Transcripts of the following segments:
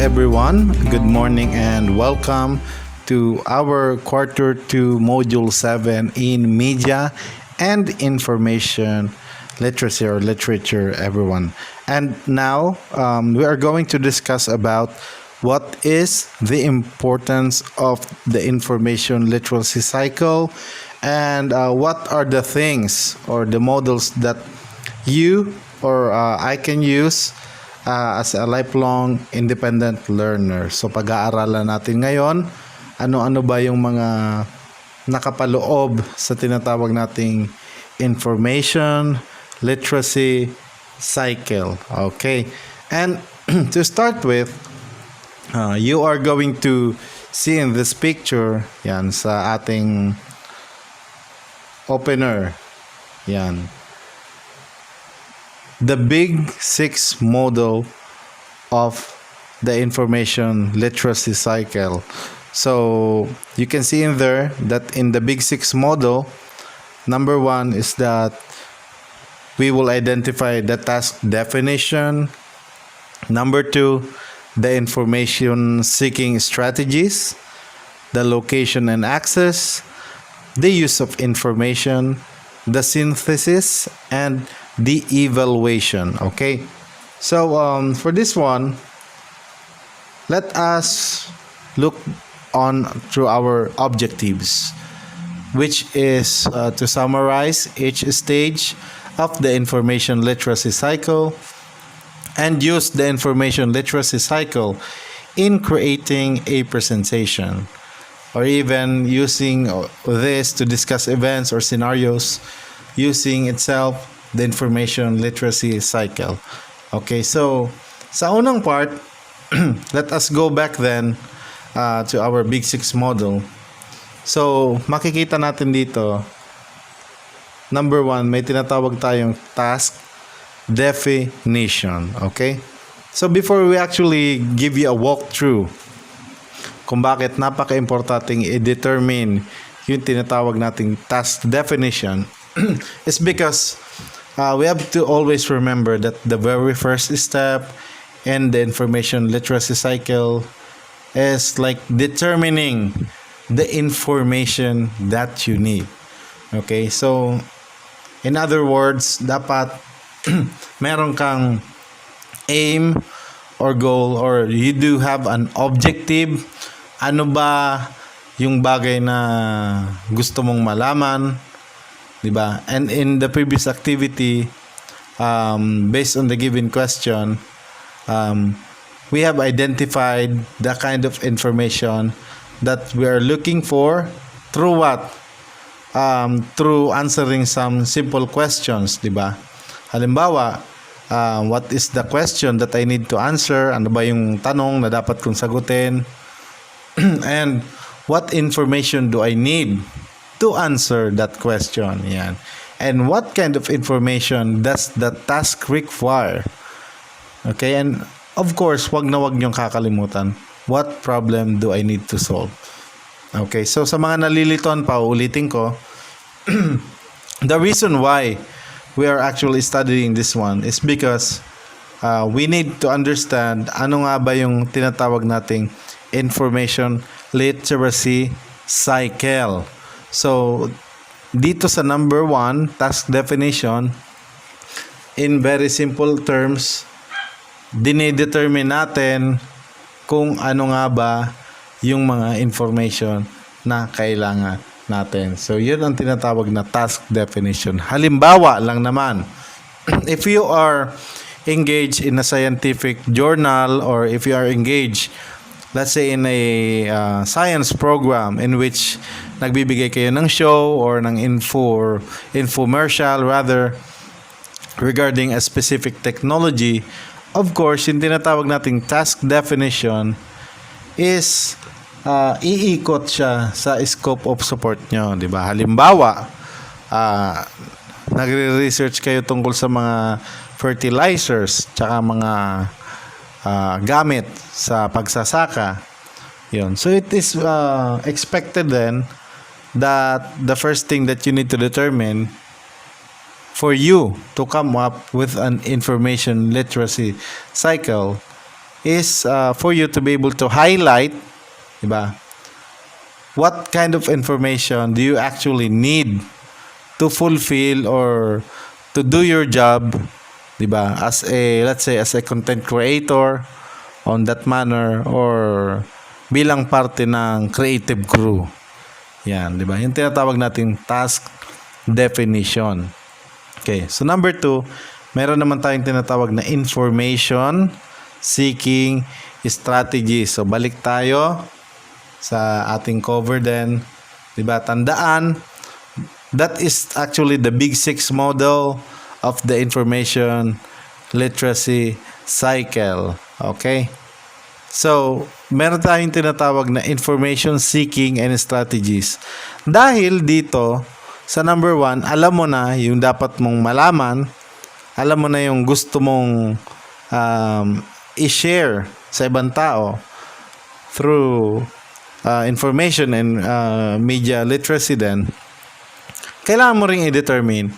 everyone. Good morning and welcome to our quarter 2 module 7 in media and information literacy or literature, everyone. And now we are going to discuss about what is the importance of the information literacy cycle, and what are the things or the models that you or I can use as a lifelong independent learner. So pag-aaralan natin ngayon, ano-ano ba yung mga nakapaloob sa tinatawag nating information literacy cycle. Okay. And to start with, you are going to see in this picture, yan, sa ating opener, yan, the big 6 model of the information literacy cycle. So you can see in there that in the big 6 model, number 1 is that we will identify the task definition. Number 2, the information seeking strategies, the location and access, the use of information, the synthesis, and the evaluation. Okay, so for this one, let us look on through our objectives, which is to summarize each stage of the information literacy cycle and use the information literacy cycle in creating a presentation, or even using this to discuss events or scenarios using itself the information literacy cycle. Okay, so sa unang part, let us go back then to our big 6 model. So makikita natin dito, number 1, may tinatawag tayong task definition. Okay, so before we actually give you a walkthrough kung bakit napaka-importanting i-determine yung tinatawag nating task definition, is because we have to always remember that the very first step in the information literacy cycle is like determining the information that you need. Okay, so in other words, dapat meron kang aim or goal, or you do have an objective. Ano ba yung bagay na gusto mong malaman, diba? And in the previous activity, based on the given question, we have identified the kind of information that we are looking for through what? Through answering some simple questions, diba? Halimbawa, what is the question that I need to answer? Ano ba yung tanong na dapat kong sagutin? And what information do I need to answer that question? Yan. And what kind of information does the task require? Okay, and of course, wag niyong kakalimutan, what problem do I need to solve? Okay, so sa mga naliliton pa, ulitin ko, the reason why we are actually studying this one is because we need to understand ano nga ba yung tinatawag nating information literacy cycle. So dito sa number 1, task definition, in very simple terms, dinedetermine natin kung ano nga ba yung mga information na kailangan natin. So yun ang tinatawag na task definition. Halimbawa lang naman, if you are engaged in a scientific journal, or if you are engaged, let's say, in a science program in which nagbibigay kayo ng show or ng infomercial rather, regarding a specific technology, of course, yung tinatawag nating task definition is iikot siya sa scope of support nyo, di ba? Halimbawa, nagre-research kayo tungkol sa mga fertilizers tsaka mga gamit sa pagsasaka. Yun. So it is expected then that the first thing that you need to determine for you to come up with an information literacy cycle is for you to be able to highlight, di ba? What kind of information do you actually need to fulfill or to do your job, di ba? As a, let's say, as a content creator on that manner, or bilang parte ng creative crew. Yan, di ba? Yung tinatawag nating task definition. Okay, so number 2, meron naman tayong tinatawag na information seeking strategy. So balik tayo sa ating cover din. Diba? Tandaan, that is actually the big 6 model of the information literacy cycle. Okay? So, meron tayong tinatawag na information seeking and strategies. Dahil dito, sa number 1, alam mo na yung dapat mong malaman, alam mo na yung gusto mong i-share sa ibang tao through information and media literacy din. Kailangan mo ring i-determine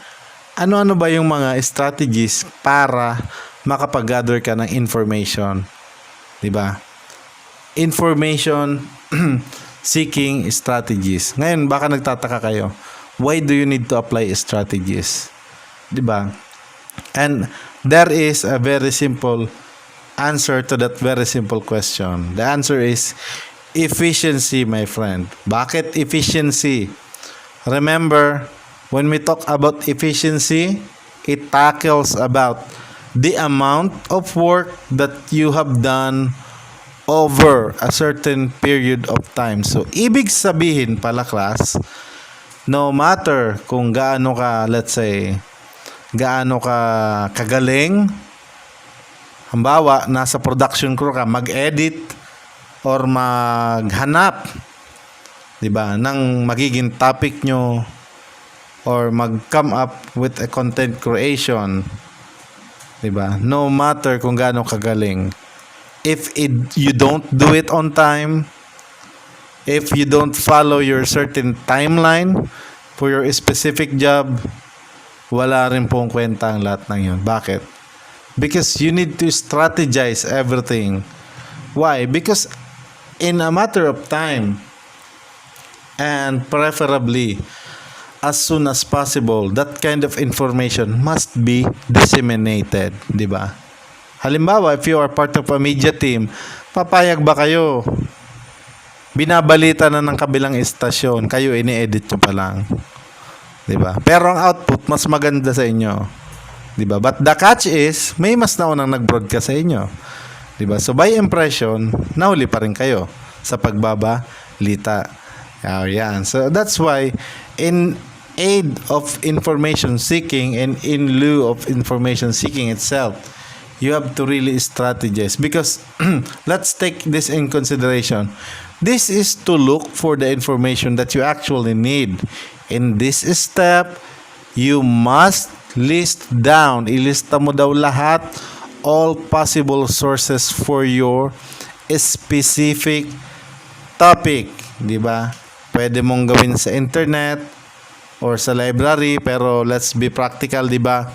ano-ano ba yung mga strategies para makapag-gather ka ng information. Diba? Information seeking strategies. Ngayon, baka nagtataka kayo, why do you need to apply strategies? Diba? And there is a very simple answer to that very simple question. The answer is efficiency, my friend. Bakit efficiency? Remember, when we talk about efficiency, it tackles about the amount of work that you have done over a certain period of time. So, ibig sabihin pala, class, no matter kung gaano ka, let's say, gaano ka kagaling, halimbawa, nasa production crew ka, mag-edit or maghanap, diba, ng magiging topic nyo or mag-come up with a content creation, diba, no matter kung gaano kagaling, if you don't do it on time, if you don't follow your certain timeline for your specific job, wala rin pong kwenta ang lahat ng yun. Bakit? Because you need to strategize everything. Why? Because in a matter of time, and preferably as soon as possible, that kind of information must be disseminated, di ba? Halimbawa, if you are part of a media team, papayag ba kayo? Binabalita na ng kabilang istasyon, kayo ini-edit nyo pa lang. Diba? Pero ang output, mas maganda sa inyo. Diba? But the catch is, may mas naunang nag-broadcast sa inyo. Diba? So by impression, nahuli pa rin kayo sa pagbabalita. Yan. So that's why, in aid of information seeking and in lieu of information seeking itself, you have to really strategize. Because, let's take this in consideration. This is to look for the information that you actually need. In this step, you must list down, ilista mo daw lahat, all possible sources for your specific topic. Diba? Pwede mong gawin sa internet or sa library, pero let's be practical, diba?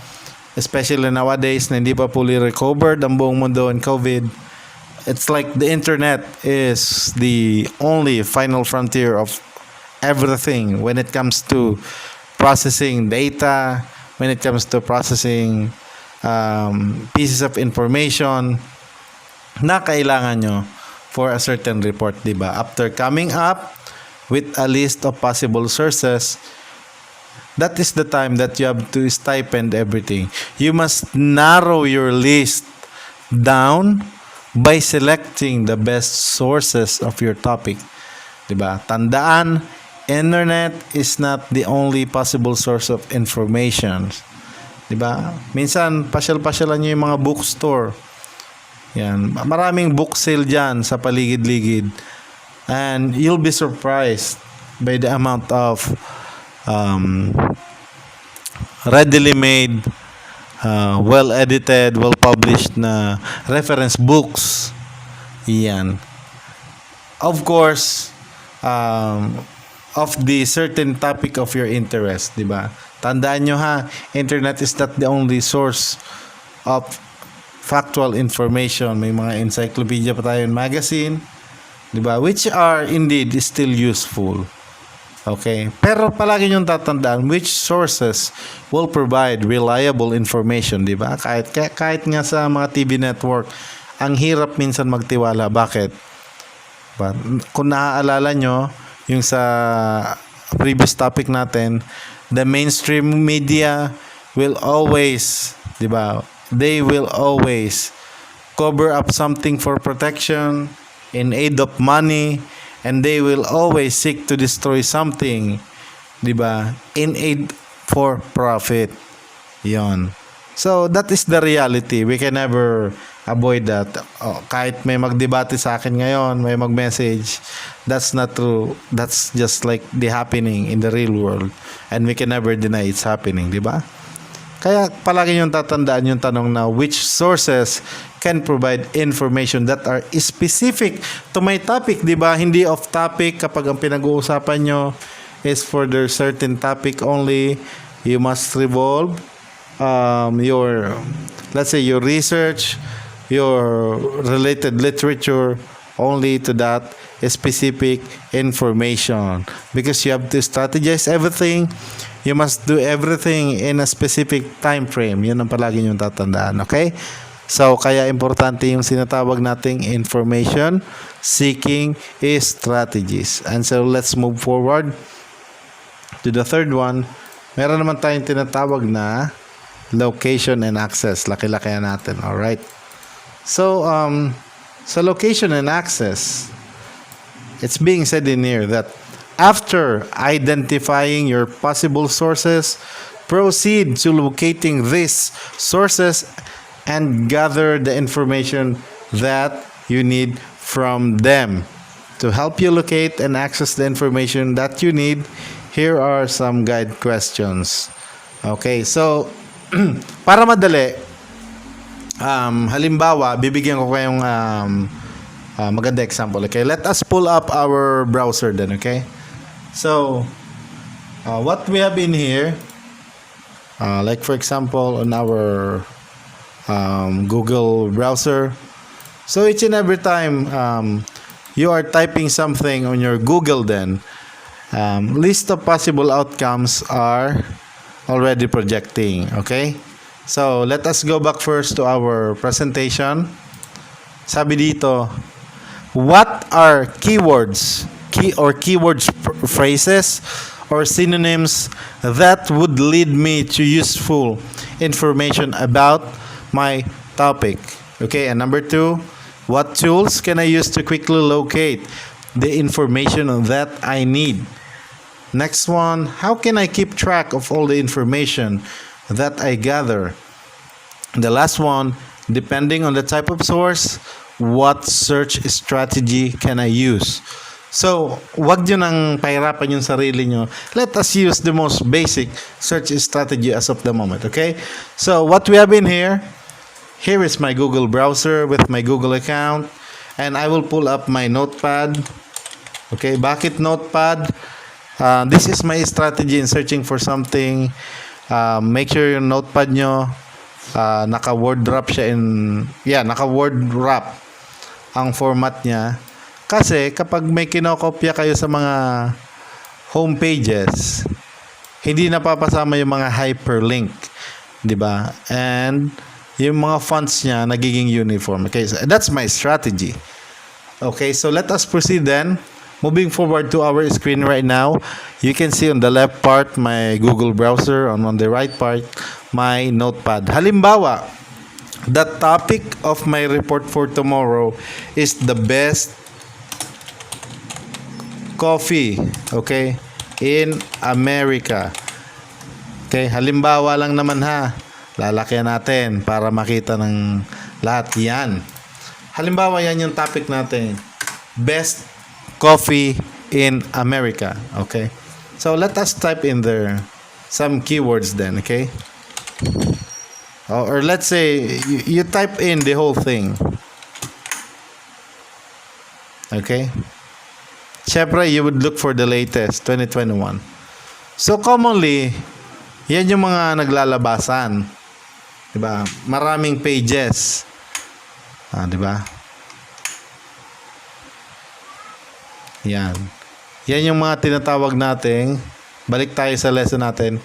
Especially nowadays na hindi pa fully recovered ang buong mundo in COVID. It's like the internet is the only final frontier of everything when it comes to processing data, when it comes to processing pieces of information na kailangan nyo for a certain report, diba? After coming up with a list of possible sources, that is the time that you have to stipend everything. You must narrow your list down by selecting the best sources of your topic. Diba? Tandaan, internet is not the only possible source of information. Diba? Minsan, pasyal-pasyalan nyo yung mga bookstore. Yan. Maraming book sale dyan sa paligid-ligid. And you'll be surprised by the amount of readily made, well-edited, well-published na reference books. Yan. Of course, of the certain topic of your interest, diba? Tandaan nyo ha, internet is not the only source of factual information, may mga encyclopedia pa tayo, magazine, di ba? Which are indeed still useful. Okay? Pero palagi niyong tatandaan which sources will provide reliable information, di ba? Kahit nga sa mga TV network, ang hirap minsan magtiwala. Bakit? But, kung naaalala nyo, yung sa previous topic natin, the mainstream media will always, di ba? They will always cover up something for protection, in aid of money, and they will always seek to destroy something, di ba? In aid for profit. Yon. So, that is the reality. We can never avoid that. Kahit may magdebate sa akin ngayon, may mag-message, that's not true. That's just like the happening in the real world. And we can never deny it's happening, di ba? Kaya palagi yung tatandaan yung tanong na which sources can provide information that are specific to my topic, di ba? Hindi off topic kapag ang pinag-uusapan nyo is for the certain topic only. You must revolve your, let's say, your research, your related literature only to that specific information, because you have to strategize everything. You must do everything in a specific time frame. Yun ang palagi niyong tatandaan, okay? So, kaya importante yung sinatawag nating information seeking strategies. And so, let's move forward to the third one. Meron naman tayong tinatawag na location and access. Laki-laki natin, alright? So, sa location and access, it's being said in here that after identifying your possible sources, proceed to locating these sources and gather the information that you need from them. To help you locate and access the information that you need, here are some guide questions. Okay, so para madali, halimbawa, bibigyan ko kayong maganda example. Okay, let us pull up our browser then, okay? So, what we have in here, like for example, on our Google browser. So, each and every time you are typing something on your Google then, list of possible outcomes are already projecting, okay? So, let us go back first to our presentation. Sabi dito, what are keywords? Keywords phrases or synonyms that would lead me to useful information about my topic. Okay, and number 2, what tools can I use to quickly locate the information that I need? Next one, how can I keep track of all the information that I gather? The last one, depending on the type of source, what search strategy can I use? So, wag nyo nang pahirapan yung sarili nyo. Let us use the most basic search strategy as of the moment, okay? So, what we have in here is my Google browser with my Google account, and I will pull up my Notepad. Okay, bakit Notepad? This is my strategy in searching for something. Make sure yung Notepad nyo, naka-word wrap siya naka-word wrap ang format niya. Kasi kapag may kinokopya kayo sa mga home pages, hindi napapasama yung mga hyperlink, 'di ba? And yung mga fonts niya nagiging uniform. Okay, so that's my strategy. Okay, so let us proceed then. Moving forward to our screen right now, you can see on the left part my Google browser, and on the right part my Notepad. Halimbawa, the topic of my report for tomorrow is the best coffee, okay, in America. Okay, halimbawa lang naman ha. Lalakyan natin para makita ng lahat yan. Halimbawa yan yung topic natin. Best coffee in America. Okay. So let us type in there some keywords then, okay? Or let's say you type in the whole thing. Okay? Siyempre, you would look for the latest, 2021. So, commonly, yan yung mga naglalabasan. Diba? Maraming pages. Di ba? Yan. Yan yung mga tinatawag nating, balik tayo sa lesson natin,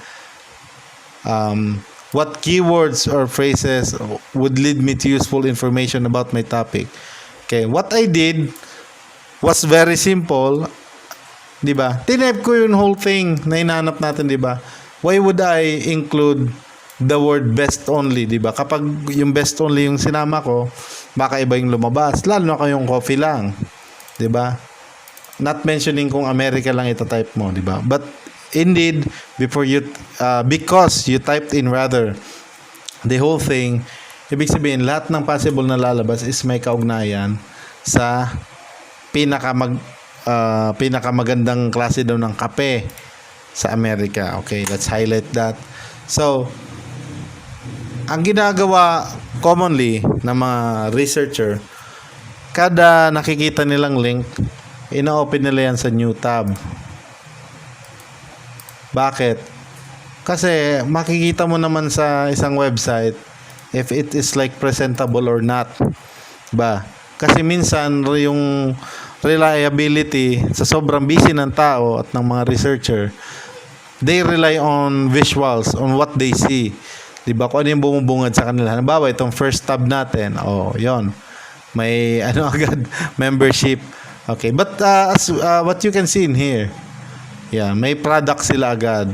what keywords or phrases would lead me to useful information about my topic. Okay, what I did was very simple, 'di ba? Tinype ko yung whole thing na hinahanap natin, 'di ba? Why would I include the word best only, 'di ba? Kapag yung best only yung sinama ko, baka iba yung lumabas, lalo na kayong coffee lang, 'di ba? Not mentioning kung America lang ita-type mo, 'di ba? But indeed, because you typed in rather the whole thing, ibig sabihin lahat ng possible na lalabas is may kaugnayan sa pinakamagandang klase daw ng kape sa Amerika. Okay, let's highlight that. So, ang ginagawa commonly ng mga researcher, kada nakikita nilang link, ina-open nila yan sa new tab. Bakit? Kasi makikita mo naman sa isang website if it is like presentable or not. Ba? Kasi minsan yung reliability sa sobrang busy ng tao at ng mga researcher, they rely on visuals, on what they see. 'Di ba? Kung ano yung bumubungad sa kanila. Halimbawa, itong first tab natin, yon. May agad membership. Okay, but as what you can see in here, yeah, may product sila agad.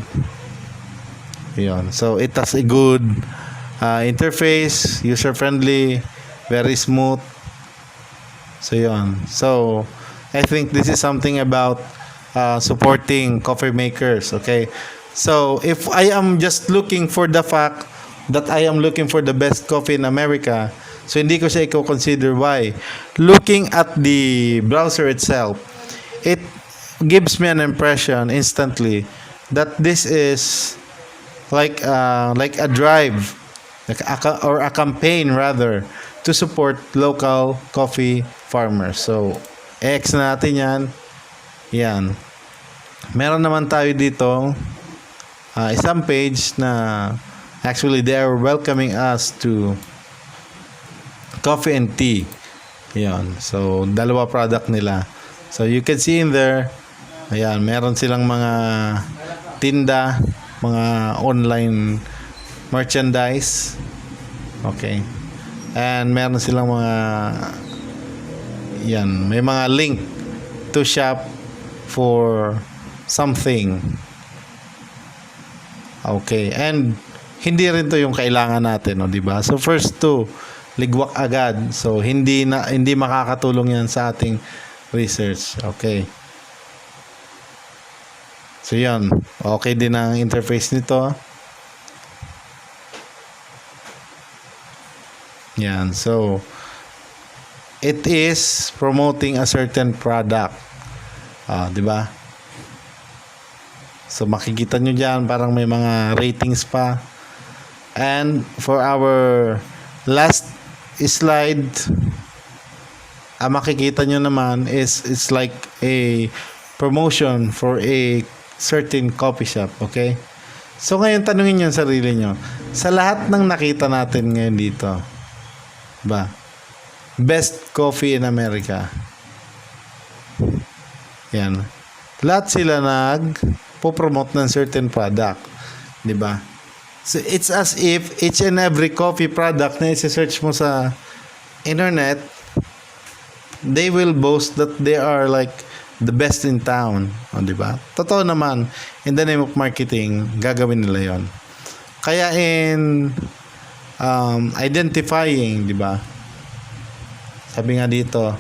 Yon. So it has a good interface, user friendly, very smooth. So yon. So I think this is something about supporting coffee makers. Okay. So if I am just looking for the fact that I am looking for the best coffee in America, so hindi ko siya i-consider. Why? Looking at the browser itself, it gives me an impression instantly that this is like a drive, or a campaign rather, to support local coffee farmers. So X na natin yan. Yan. Meron naman tayo dito isang page na actually they are welcoming us to coffee and tea. Yan. So dalawa product nila. So you can see in there, ayan, meron silang mga tinda, mga online merchandise. Okay. And meron silang mga may mga link to shop for something. Okay. And hindi rin to yung kailangan natin, no, 'di ba? So first two, ligwak agad. So hindi makakatulong 'yan sa ating research. Okay. So yan, okay din ang interface nito. Yan, so it is promoting a certain product. Di ba? So makikita nyo dyan, parang may mga ratings pa. And for our last slide, makikita nyo naman is it's like a promotion for a certain coffee shop. Okay? So ngayon tanungin nyo ang sarili nyo, sa lahat ng nakita natin ngayon dito, ba, best coffee in America, yan, lahat sila nag-promote ng certain product, di ba? So it's as if each and every coffee product na i-search mo sa internet, they will boast that they are like the best in town, di ba? Totoo naman, in the name of marketing, gagawin nila yon. Kaya in identifying, di ba? Sabi nga dito,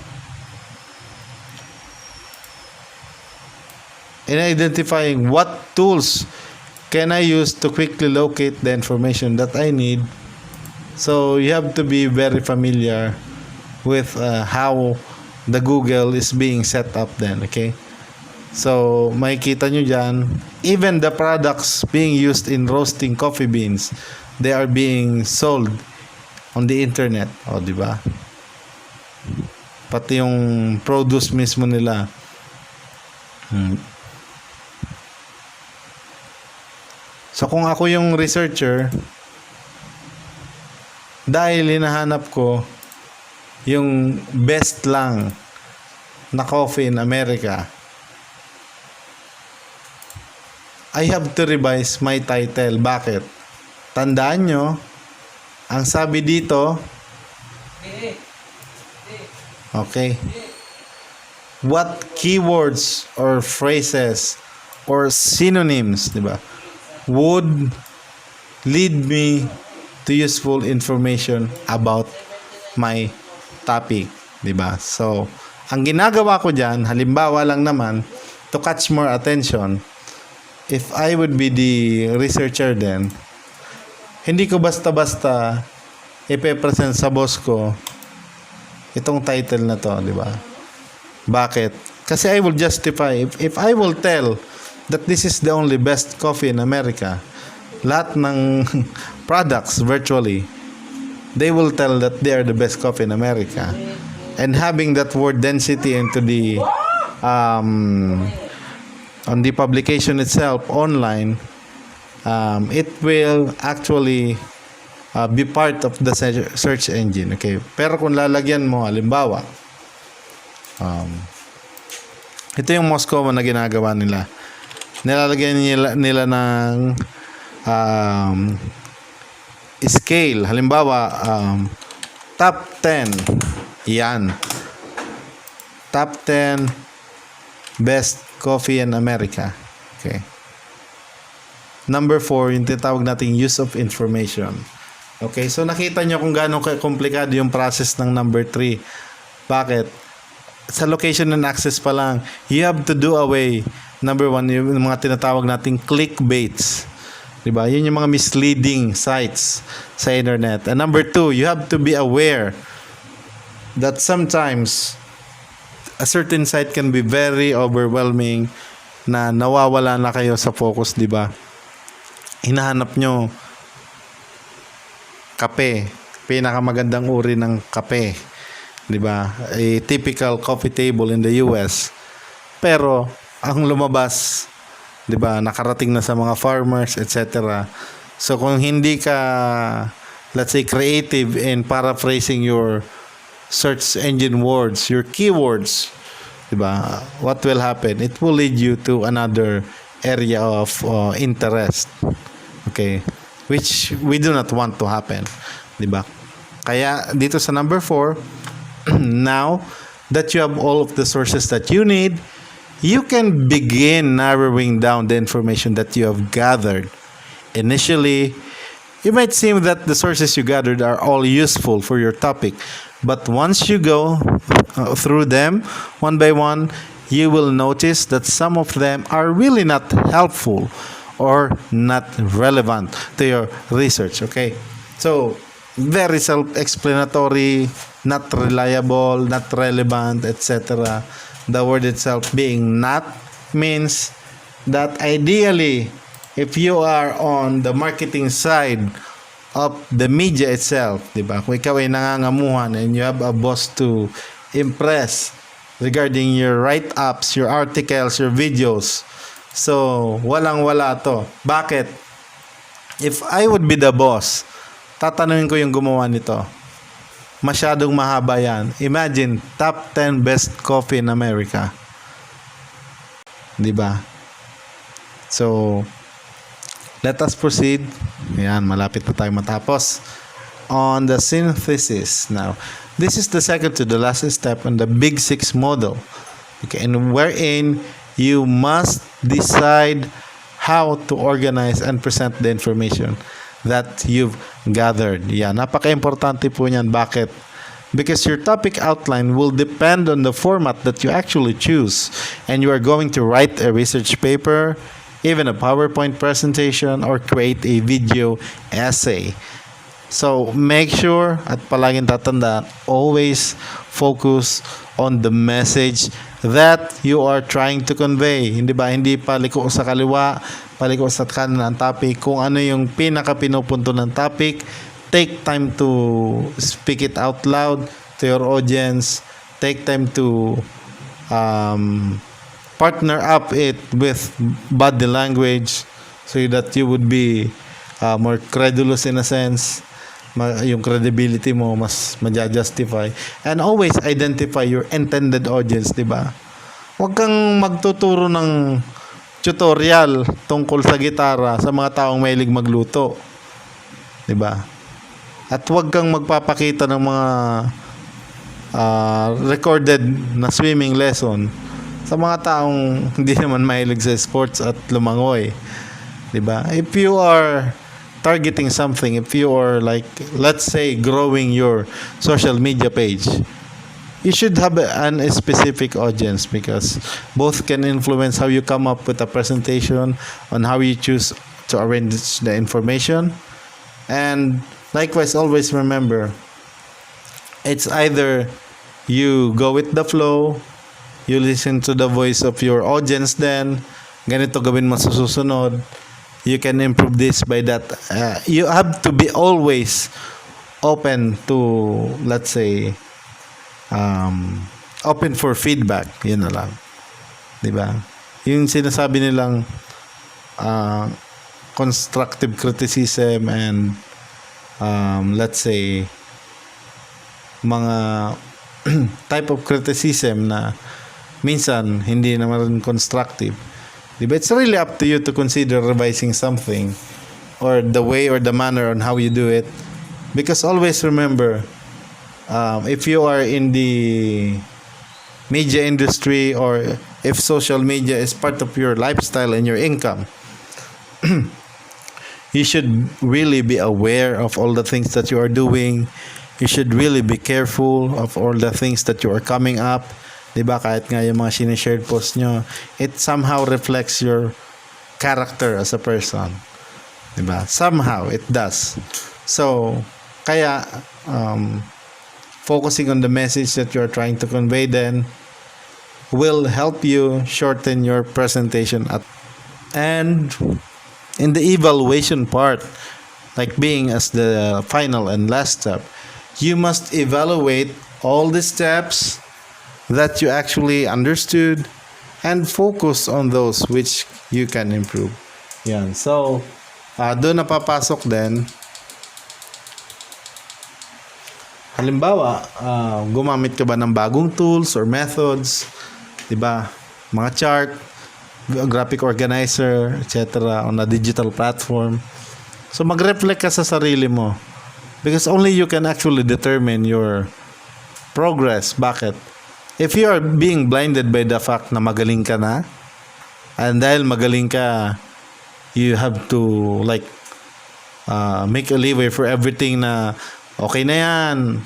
in identifying what tools can I use to quickly locate the information that I need. So you have to be very familiar with how the Google is being set up then, okay? So makikita nyo dyan, even the products being used in roasting coffee beans, they are being sold on the internet, di ba? Pati yung produce mismo nila. So kung ako yung researcher, dahil hinahanap ko yung best lang na coffee in America, I have to revise my title. Bakit? Tandaan nyo, ang sabi dito, okay, what keywords or phrases or synonyms, di ba, would lead me to useful information about my topic, di ba? So, ang ginagawa ko diyan, halimbawa lang naman, to catch more attention, if I would be the researcher then, hindi ko basta-basta ipe-present sa boss ko itong title na to, di ba? Bakit? Kasi I will justify, if I will tell that this is the only best coffee in America, lahat ng products virtually, they will tell that they are the best coffee in America. And having that word density into the on the publication itself online, it will actually be part of the search engine. Okay, pero kung lalagyan mo halimbawa, ito yung most common na ginagawa nila, nilalagyan nila ng scale, halimbawa top 10, yan, top 10 best coffee in America. Okay, number 4, yung tinatawag nating use of information. Okay, so nakita nyo kung gaano komplikado yung process ng number 3. Bakit? Sa location and access pa lang, you have to do away, number 1, yung mga tinatawag nating clickbaits. Diba? Yun yung mga misleading sites sa internet. And number 2, you have to be aware that sometimes a certain site can be very overwhelming, na nawawala na kayo sa focus, di ba? Hinahanap nyo kape, pinakamagandang uri ng kape, di ba? A typical coffee table in the US. Pero ang lumabas, di ba, nakarating na sa mga farmers, etc. So kung hindi ka, let's say, creative in paraphrasing your search engine words, your keywords, diba? What will happen? It will lead you to another area of interest. Okay? Which we do not want to happen. Diba? Kaya dito sa number 4, now that you have all of the sources that you need, you can begin narrowing down the information that you have gathered. Initially, it might seem that the sources you gathered are all useful for your topic. But once you go through them one by one, you will notice that some of them are really not helpful or not relevant to your research. Okay? So, very self-explanatory, not reliable, not relevant, etc. The word itself being not means that ideally, if you are on the marketing side of the media itself, di ba? Kung ikaw ay nangangamuhan and you have a boss to impress regarding your write-ups, your articles, your videos, so walang-wala to. Bakit? If I would be the boss, tatanungin ko yung gumawa nito. Masyadong mahaba yan. Imagine, top 10 best coffee in America. Di ba? So, let us proceed. Ayan, malapit na tayo matapos. On the synthesis. Now, this is the second to the last step on the Big Six model. Okay, and wherein you must decide how to organize and present the information that you've gathered. Yan, napaka-importante po niyan. Bakit? Because your topic outline will depend on the format that you actually choose. And you are going to write a research paper, even a PowerPoint presentation, or create a video essay. So, make sure at palaging tatandaan, always focus on the message that you are trying to convey. Hindi ba? Hindi paliko sa kaliwa, paliko sa kanan ang topic. Kung ano yung pinaka-pinupunto ng topic, take time to speak it out loud to your audience. Take time to partner up it with body language so that you would be more credulous in a sense. yung credibility mo mas maja-justify, and always identify your intended audience, di ba? Huwag kang magtuturo ng tutorial tungkol sa gitara sa mga taong mahilig magluto, di ba? At huwag kang magpapakita ng mga recorded na swimming lesson sa mga taong hindi naman mahilig sa sports at lumangoy, di ba? If you are targeting something, if you are like, let's say, growing your social media page, you should have a specific audience, because both can influence how you come up with a presentation, on how you choose to arrange the information. And likewise, always remember, it's either you go with the flow, you listen to the voice of your audience, then ganito gawin mo sa susunod, you can improve this by that. You have to be always open to, let's say, open for feedback. Yun na lang, di ba? Yung sinasabi nilang constructive criticism and let's say mga type of criticism na minsan hindi naman constructive, di ba? It's really up to you to consider revising something, or the way or the manner on how you do it, because always remember, if you are in the media industry, or if social media is part of your lifestyle and your income, you should really be aware of all the things that you are doing. You should really be careful of all the things that you are coming up. Diba? Kahit nga yung mga sinishare post nyo, it somehow reflects your character as a person. Diba? Somehow, it does. So, kaya, focusing on the message that you're trying to convey then will help you shorten your presentation. And in the evaluation part, like being as the final and last step, you must evaluate all the steps that you actually understood and focus on those which you can improve. Yan. So, doon napapasok din. Halimbawa, gumamit ka ba ng bagong tools or methods, 'di ba? Mga chart, graphic organizer, etc. on a digital platform. So mag-reflect ka sa sarili mo, because only you can actually determine your progress. Bakit? If you are being blinded by the fact na magaling ka na, and dahil magaling ka, you have to like make a leeway for everything na okay na yan,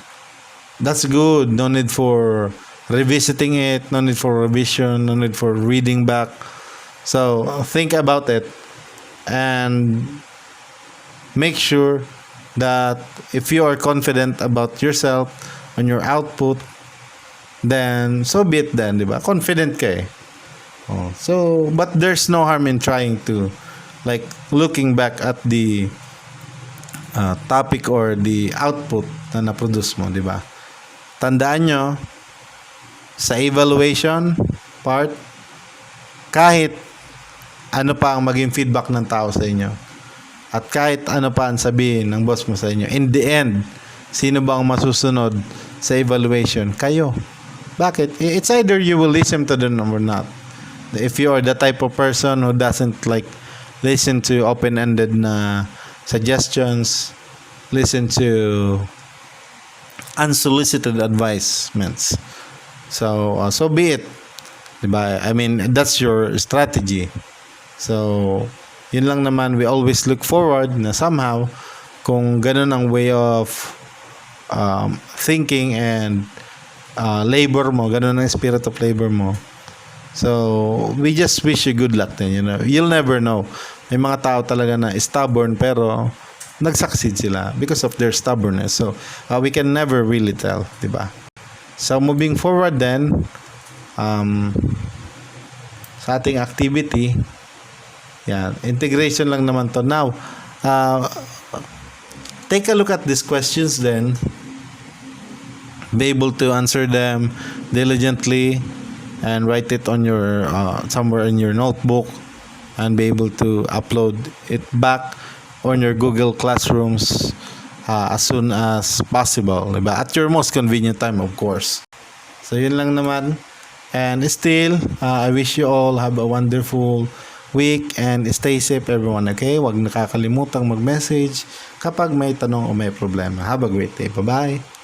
that's good, no need for revisiting it, no need for revision, no need for reading back. So think about it and make sure that if you are confident about yourself on your output, then so be it then, di ba? Confident ka eh. So, but there's no harm in trying to, like, looking back at the topic or the output na na-produce mo, di ba? Tandaan nyo, sa evaluation part, kahit ano pa ang maging feedback ng tao sa inyo, at kahit ano pa ang sabihin ng boss mo sa inyo, in the end, sino ba ang masusunod sa evaluation? Kayo. Bakit? It's either you will listen to them or not. If you are the type of person who doesn't like listen to open-ended na suggestions, listen to unsolicited advisements, so be it, diba? I mean, that's your strategy. So yun lang naman, we always look forward na somehow kung ganun ang way of thinking and labor mo, ganun ang spirit of labor mo. So we just wish you good luck then, you know. You'll never know. May mga tao talaga na stubborn pero nag-succeed sila because of their stubbornness. So we can never really tell, diba? So moving forward then, sa ating activity, yan, integration lang naman to. Now, take a look at these questions then, be able to answer them diligently and write it on your somewhere in your notebook, and be able to upload it back on your Google Classrooms as soon as possible, diba? At your most convenient time, of course. So yun lang naman. And still, I wish you all have a wonderful week and stay safe everyone, okay? Huwag nakakalimutang mag-message kapag may tanong o may problema. Have a great day. Bye-bye.